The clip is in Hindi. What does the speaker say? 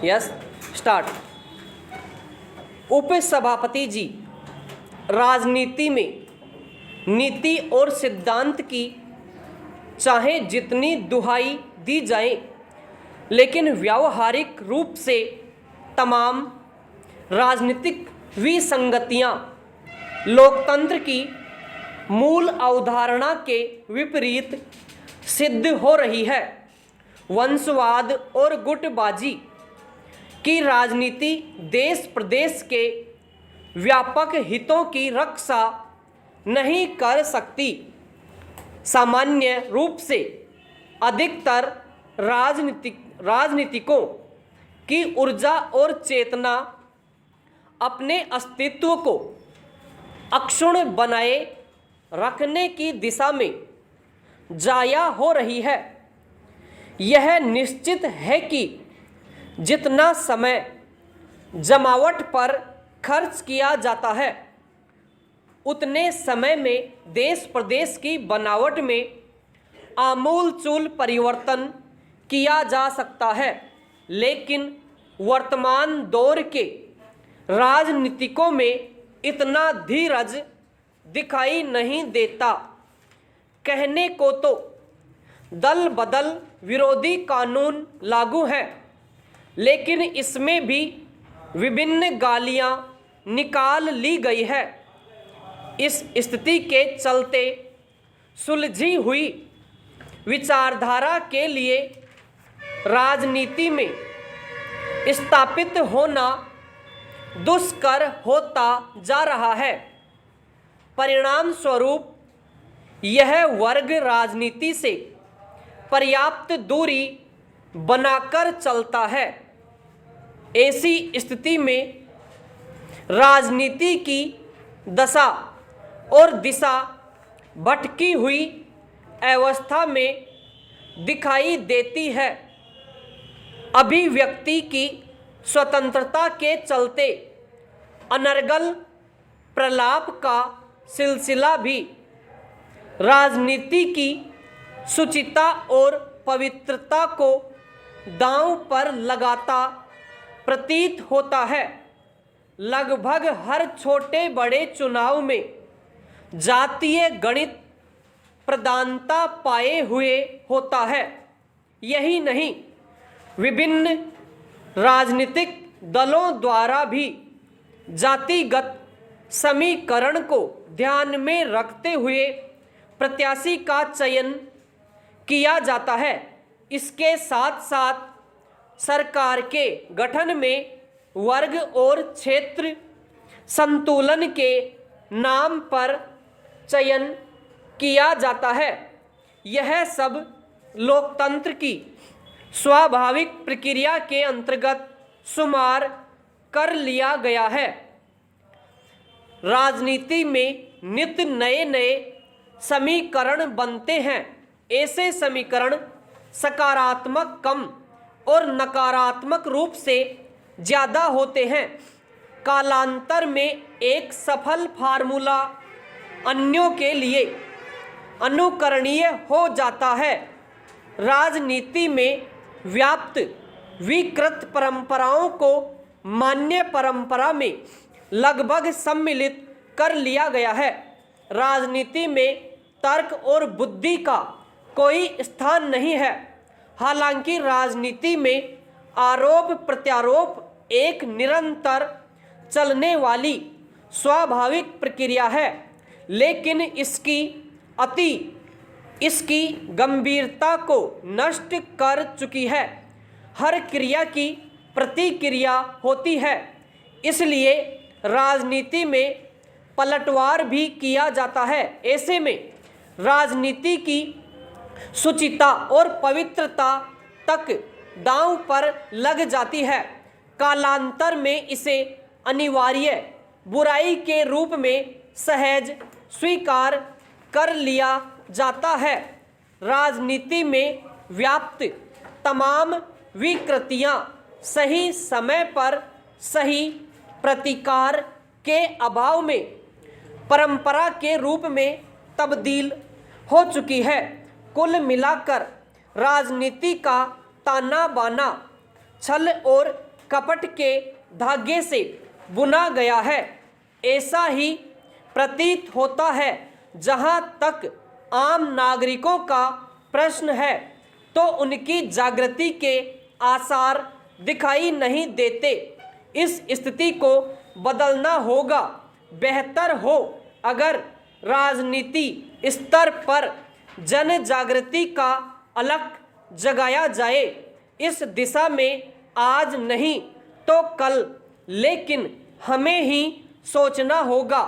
Yes, start. उपसभापति जी, राजनीति में नीति और सिद्धांत की चाहे जितनी दुहाई दी जाए, लेकिन व्यावहारिक रूप से तमाम राजनीतिक विसंगतियां लोकतंत्र की मूल अवधारणा के विपरीत सिद्ध हो रही है। वंशवाद और गुटबाजी की राजनीति देश प्रदेश के व्यापक हितों की रक्षा नहीं कर सकती। सामान्य रूप से अधिकतर राजनीतिकों की ऊर्जा और चेतना अपने अस्तित्व को अक्षुण्ण बनाए रखने की दिशा में जाया हो रही है। यह निश्चित है कि जितना समय जमावट पर खर्च किया जाता है, उतने समय में देश प्रदेश की बनावट में आमूलचूल परिवर्तन किया जा सकता है। लेकिन वर्तमान दौर के राजनीतिकों में इतना धीरज दिखाई नहीं देता। कहने को तो दल बदल विरोधी कानून लागू है, लेकिन इसमें भी विभिन्न गालियां निकाल ली गई है। इस स्थिति के चलते सुलझी हुई विचारधारा के लिए राजनीति में स्थापित होना दुष्कर होता जा रहा है। परिणाम स्वरूप यह वर्ग राजनीति से पर्याप्त दूरी बनाकर चलता है। ऐसी स्थिति में राजनीति की दशा और दिशा भटकी हुई अवस्था में दिखाई देती है। अभिव्यक्ति की स्वतंत्रता के चलते अनर्गल प्रलाप का सिलसिला भी राजनीति की शुचिता और पवित्रता को दांव पर लगाता प्रतीत होता है। लगभग हर छोटे बड़े चुनाव में जातीय गणित प्रधानता पाए हुए होता है। यही नहीं, विभिन्न राजनीतिक दलों द्वारा भी जातिगत समीकरण को ध्यान में रखते हुए प्रत्याशी का चयन किया जाता है। इसके साथ साथ सरकार के गठन में वर्ग और क्षेत्र संतुलन के नाम पर चयन किया जाता है। यह सब लोकतंत्र की स्वाभाविक प्रक्रिया के अंतर्गत शुमार कर लिया गया है। राजनीति में नित्य नए नए समीकरण बनते हैं। ऐसे समीकरण सकारात्मक कम और नकारात्मक रूप से ज़्यादा होते हैं। कालांतर में एक सफल फार्मूला अन्यों के लिए अनुकरणीय हो जाता है। राजनीति में व्याप्त विकृत परंपराओं को मान्य परंपरा में लगभग सम्मिलित कर लिया गया है। राजनीति में तर्क और बुद्धि का कोई स्थान नहीं है। हालांकि राजनीति में आरोप प्रत्यारोप एक निरंतर चलने वाली स्वाभाविक प्रक्रिया है, लेकिन इसकी गंभीरता को नष्ट कर चुकी है। हर क्रिया की प्रतिक्रिया होती है, इसलिए राजनीति में पलटवार भी किया जाता है। ऐसे में राजनीति की शुचिता और पवित्रता तक दांव पर लग जाती है। कालांतर में इसे अनिवार्य बुराई के रूप में सहज स्वीकार कर लिया जाता है। राजनीति में व्याप्त तमाम विकृतियां सही समय पर सही प्रतिकार के अभाव में परंपरा के रूप में तब्दील हो चुकी है। कुल मिलाकर राजनीति का ताना बाना छल और कपट के धागे से बुना गया है। ऐसा ही प्रतीत होता है। जहाँ तक आम नागरिकों का प्रश्न है तो उनकी जागृति के आसार दिखाई नहीं देते। इस स्थिति को बदलना होगा। बेहतर हो अगर राजनीति स्तर पर जन जागृति का अलख जगाया जाए। इस दिशा में आज नहीं तो कल, लेकिन हमें ही सोचना होगा।